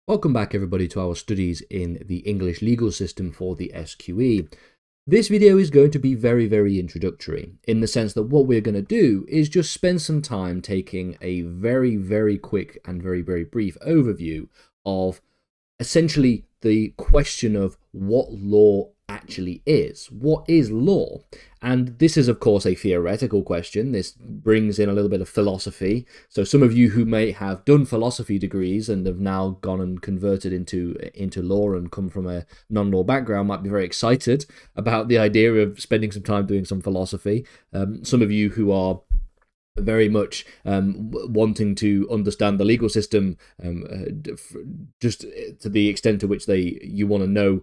Welcome back everybody to our studies in the English legal system for the SQE. This video is going to be very introductory in the sense that what we're going to do is just spend some time taking a very quick and very brief overview of essentially the question of what law actually is. What is law? And this is, of course, a theoretical question. This brings in a little bit of philosophy. So some of you who may have done philosophy degrees and have now gone and converted into law and come from a non-law background might be very excited about the idea of spending some time doing some philosophy. Some of you who are very much wanting to understand the legal system just to the extent to which you want to know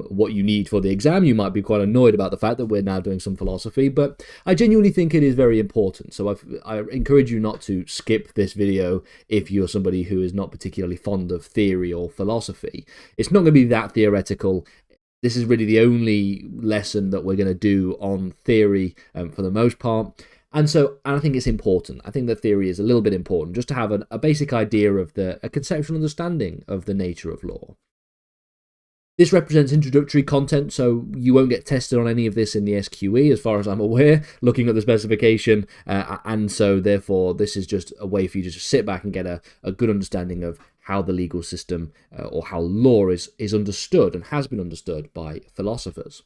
what you need for the exam. You might be quite annoyed about the fact that we're now doing some philosophy, but I genuinely think it is very important. So I encourage you not to skip this video if you're somebody who is not particularly fond of theory or philosophy. It's not going to be that theoretical. This is really the only lesson that we're going to do on theory for the most part. And I think it's important. I think that theory is a little bit important just to have a basic idea of a conceptual understanding of the nature of law. This represents introductory content, so you won't get tested on any of this in the SQE, as far as I'm aware, looking at the specification. And so, therefore, this is just a way for you to just sit back and get a good understanding of how the legal system or how law is understood and has been understood by philosophers.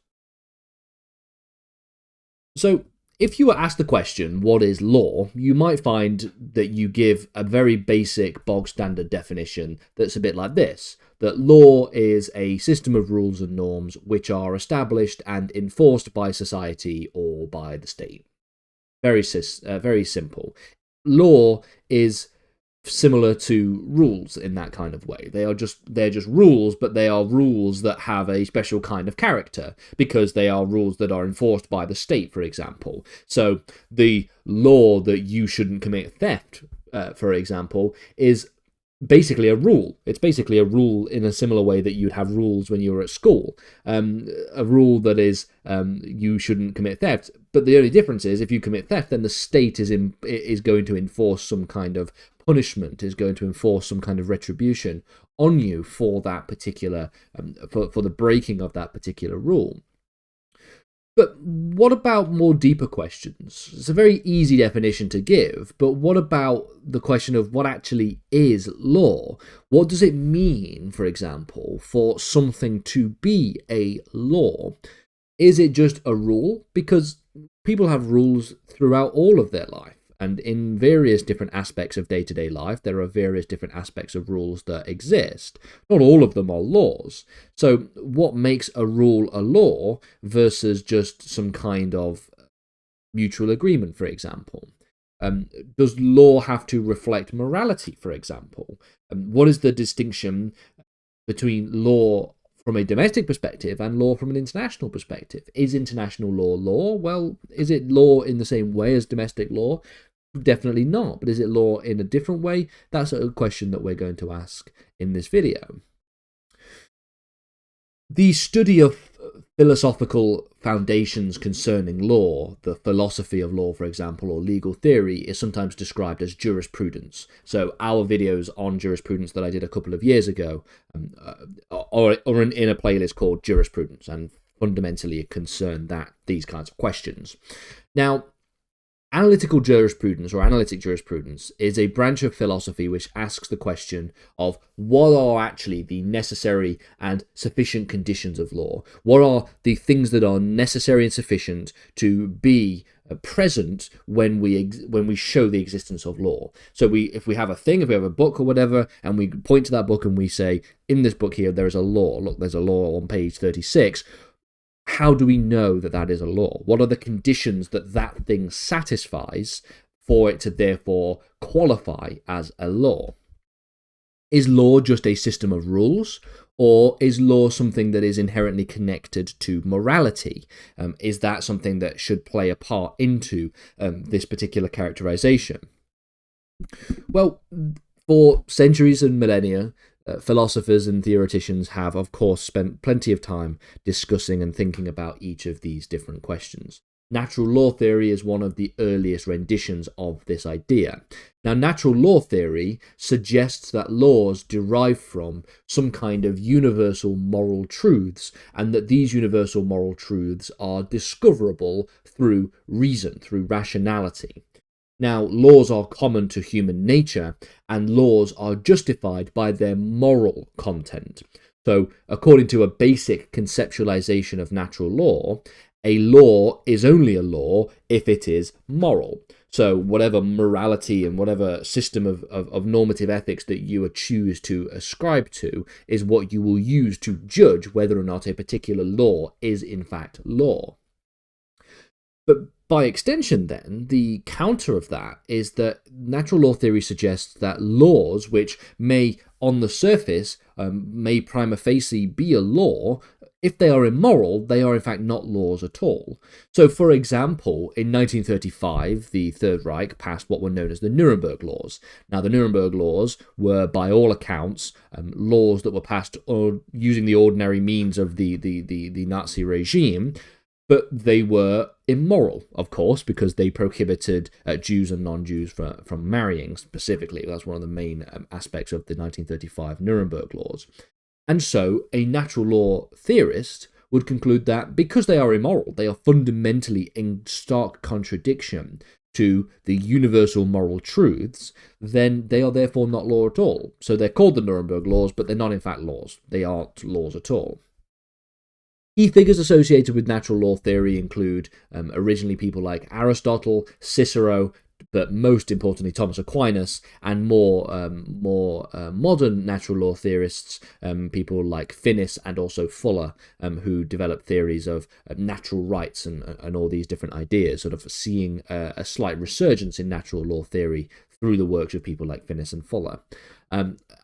So, if you were asked the question, what is law, you might find that you give a very basic bog standard definition that's a bit like this, that law is a system of rules and norms which are established and enforced by society or by the state. Very simple. Law is similar to rules in that kind of way. They're just rules, but they are rules that have a special kind of character because they are rules that are enforced by the state, for example. So the law that you shouldn't commit theft, for example, is basically a rule. It's basically a rule in a similar way that you'd have rules when you were at school. A rule that is you shouldn't commit theft. But the only difference is if you commit theft, then the state is going to enforce some kind of punishment, is going to enforce some kind of retribution on you for that particular, for the breaking of that particular rule. But what about more deeper questions? It's a very easy definition to give, but what about the question of what actually is law? What does it mean, for example, for something to be a law? Is it just a rule? Because people have rules throughout all of their life. And in various different aspects of day-to-day life, there are various different aspects of rules that exist. Not all of them are laws. So what makes a rule a law versus just some kind of mutual agreement, for example? Does law have to reflect morality, for example? What is the distinction between law from a domestic perspective and law from an international perspective? Is international law law? Well, is it law in the same way as domestic law? Definitely not. But is it law in a different way? That's a question that we're going to ask in this video. The study of philosophical foundations concerning law, the philosophy of law, for example, or legal theory, is sometimes described as jurisprudence. So our videos on jurisprudence that I did a couple of years ago are in a playlist called Jurisprudence and fundamentally concern these kinds of questions. Now, analytical jurisprudence or analytic jurisprudence is a branch of philosophy which asks the question of what are actually the necessary and sufficient conditions of law? What are the things that are necessary and sufficient to be present when we show the existence of law? So if we have a book or whatever, and we point to that book and we say, in this book here, there is a law. Look, there's a law on page 36. How do we know that that is a law? What are the conditions that thing satisfies for it to therefore qualify as a law? Is law just a system of rules, or is law something that is inherently connected to morality? Is that something that should play a part into this particular characterization? Well, for centuries and millennia, philosophers and theoreticians have, of course, spent plenty of time discussing and thinking about each of these different questions. Natural law theory is one of the earliest renditions of this idea. Now, natural law theory suggests that laws derive from some kind of universal moral truths, and that these universal moral truths are discoverable through reason, through rationality. Now, laws are common to human nature, and laws are justified by their moral content. So, according to a basic conceptualization of natural law, a law is only a law if it is moral. So whatever morality and whatever system of normative ethics that you choose to ascribe to is what you will use to judge whether or not a particular law is in fact law. But by extension, then, the counter of that is that natural law theory suggests that laws, which may on the surface, may prima facie be a law, if they are immoral, they are in fact not laws at all. So, for example, in 1935, the Third Reich passed what were known as the Nuremberg Laws. Now, the Nuremberg Laws were, by all accounts, laws that were passed using the ordinary means of the Nazi regime, but they were immoral, of course, because they prohibited Jews and non-Jews from marrying specifically. That's one of the main aspects of the 1935 Nuremberg Laws. And so a natural law theorist would conclude that because they are immoral, they are fundamentally in stark contradiction to the universal moral truths, then they are therefore not law at all. So they're called the Nuremberg Laws, but they're not in fact laws. They aren't laws at all. Key figures associated with natural law theory include originally people like Aristotle, Cicero, but most importantly Thomas Aquinas, and more modern natural law theorists, people like Finnis and also Fuller, who developed theories of natural rights and all these different ideas, sort of seeing a slight resurgence in natural law theory through the works of people like Finnis and Fuller.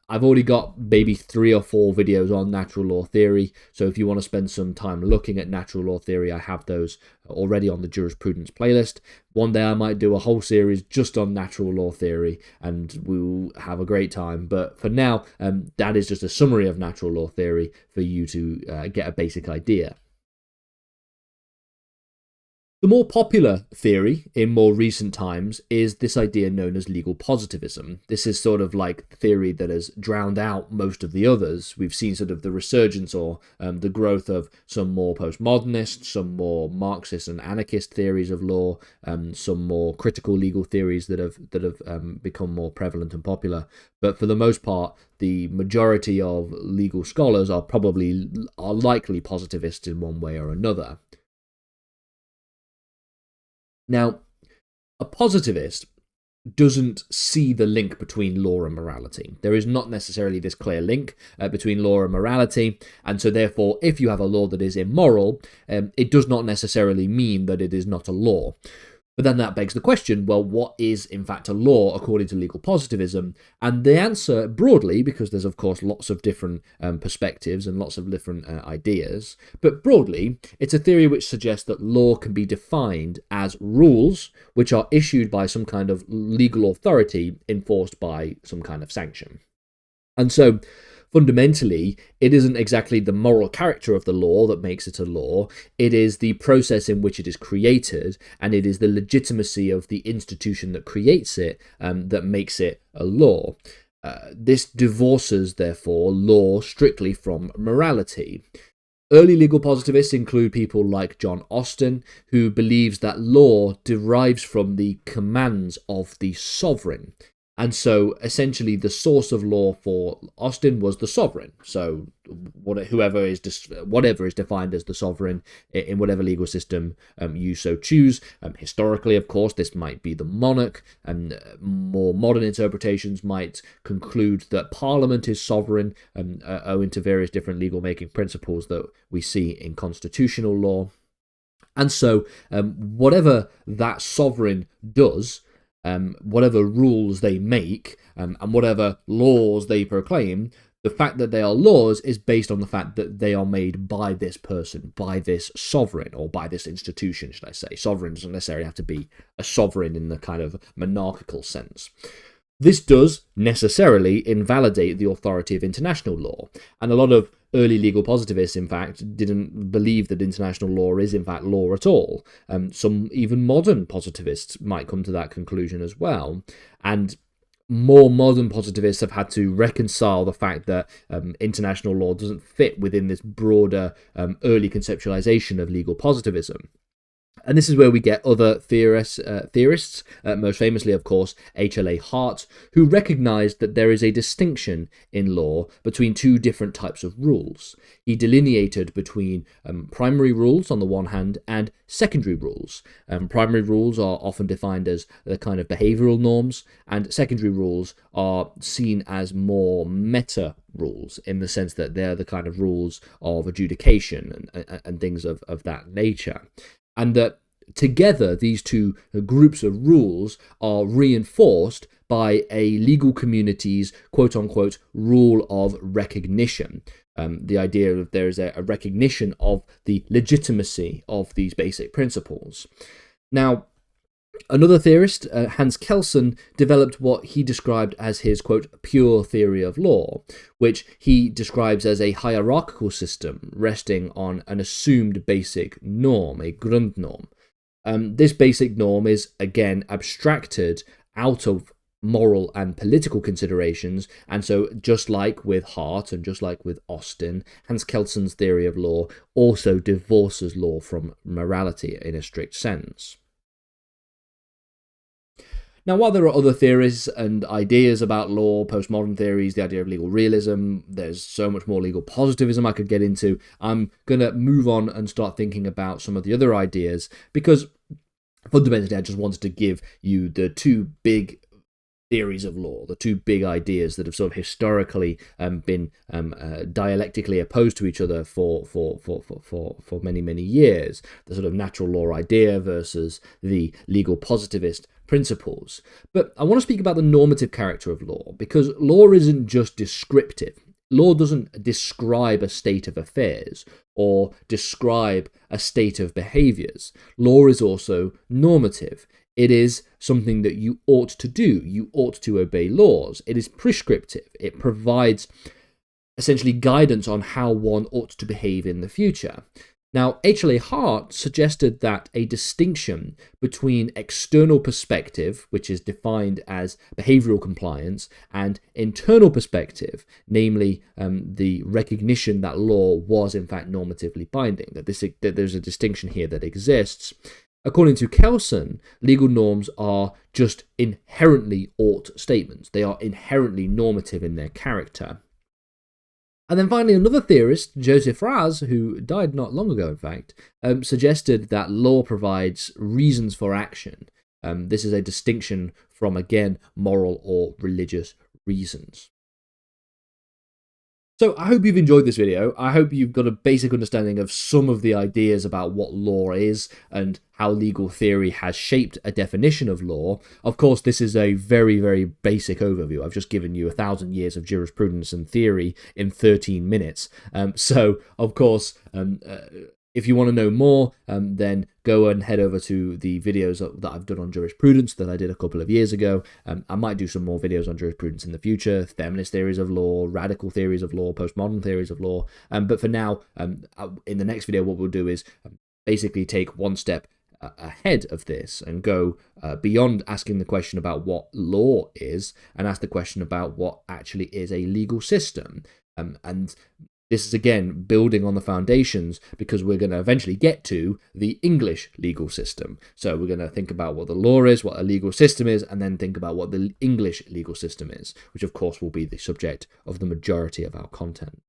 I've already got maybe 3 or 4 videos on natural law theory, so if you want to spend some time looking at natural law theory, I have those already on the jurisprudence playlist. One day I might do a whole series just on natural law theory, and we'll have a great time. But for now, that is just a summary of natural law theory for you to get a basic idea. The more popular theory in more recent times is this idea known as legal positivism. This is sort of like the theory that has drowned out most of the others. We've seen sort of the resurgence or the growth of some more postmodernist, some more Marxist and anarchist theories of law, some more critical legal theories that have become more prevalent and popular. But for the most part, the majority of legal scholars are likely positivists in one way or another. Now, a positivist doesn't see the link between law and morality. There is not necessarily this clear link between law and morality, and so therefore, if you have a law that is immoral, it does not necessarily mean that it is not a law. But then that begs the question, well, what is in fact a law according to legal positivism? And the answer broadly, because there's of course lots of different perspectives and lots of different ideas, but broadly, it's a theory which suggests that law can be defined as rules which are issued by some kind of legal authority enforced by some kind of sanction. And so, fundamentally, it isn't exactly the moral character of the law that makes it a law, it is the process in which it is created, and it is the legitimacy of the institution that creates it that makes it a law. This divorces, therefore, law strictly from morality. Early legal positivists include people like John Austin, who believes that law derives from the commands of the sovereign. And so, essentially, the source of law for Austin was the sovereign. So, whatever is defined as the sovereign in whatever legal system you so choose. Historically, of course, this might be the monarch, and more modern interpretations might conclude that Parliament is sovereign, owing to various different legal-making principles that we see in constitutional law. And so, whatever that sovereign does, whatever rules they make, and whatever laws they proclaim, the fact that they are laws is based on the fact that they are made by this person, by this sovereign, or by this institution, should I say. Sovereign doesn't necessarily have to be a sovereign in the kind of monarchical sense. This does necessarily invalidate the authority of international law, and a lot of early legal positivists, in fact, didn't believe that international law is, in fact, law at all. Some even modern positivists might come to that conclusion as well. And more modern positivists have had to reconcile the fact that international law doesn't fit within this broader early conceptualization of legal positivism. And this is where we get other theorists, most famously, of course, H.L.A. Hart, who recognized that there is a distinction in law between two different types of rules. He delineated between primary rules on the one hand and secondary rules. Primary rules are often defined as the kind of behavioral norms, and secondary rules are seen as more meta rules, in the sense that they're the kind of rules of adjudication and things of that nature. And that together, these two groups of rules are reinforced by a legal community's quote-unquote rule of recognition. The idea that there is a recognition of the legitimacy of these basic principles. Now, another theorist, Hans Kelsen, developed what he described as his, quote, pure theory of law, which he describes as a hierarchical system resting on an assumed basic norm, a Grundnorm. This basic norm is, again, abstracted out of moral and political considerations, and so just like with Hart and just like with Austin, Hans Kelsen's theory of law also divorces law from morality in a strict sense. Now, while there are other theories and ideas about law, postmodern theories, the idea of legal realism, there's so much more legal positivism I could get into, I'm going to move on and start thinking about some of the other ideas, because fundamentally I just wanted to give you the two big theories of law, the two big ideas that have sort of historically been dialectically opposed to each other for many, many years. The sort of natural law idea versus the legal positivist principles. But I want to speak about the normative character of law, because law isn't just descriptive. Law doesn't describe a state of affairs or describe a state of behaviors. Law is also normative. It is something that you ought to do. You ought to obey laws. It is prescriptive. It provides essentially guidance on how one ought to behave in the future. Now, H.L.A. Hart suggested that a distinction between external perspective, which is defined as behavioral compliance, and internal perspective, namely the recognition that law was in fact normatively binding, that there's a distinction here that exists. According to Kelsen, legal norms are just inherently ought statements. They are inherently normative in their character. And then finally, another theorist, Joseph Raz, who died not long ago, in fact, suggested that law provides reasons for action. This is a distinction from, again, moral or religious reasons. So I hope you've enjoyed this video. I hope you've got a basic understanding of some of the ideas about what law is and how legal theory has shaped a definition of law. Of course, this is a very, very basic overview. I've just given you 1,000 years of jurisprudence and theory in 13 minutes. So, of course, if you want to know more, then go and head over to the videos that I've done on jurisprudence that I did a couple of years ago. I might do some more videos on jurisprudence in the future, feminist theories of law, radical theories of law, postmodern theories of law. But for now, in the next video, what we'll do is basically take one step ahead of this and go beyond asking the question about what law is and ask the question about what actually is a legal system. And this is, again, building on the foundations, because we're going to eventually get to the English legal system. So we're going to think about what the law is, what a legal system is, and then think about what the English legal system is, which, of course, will be the subject of the majority of our content.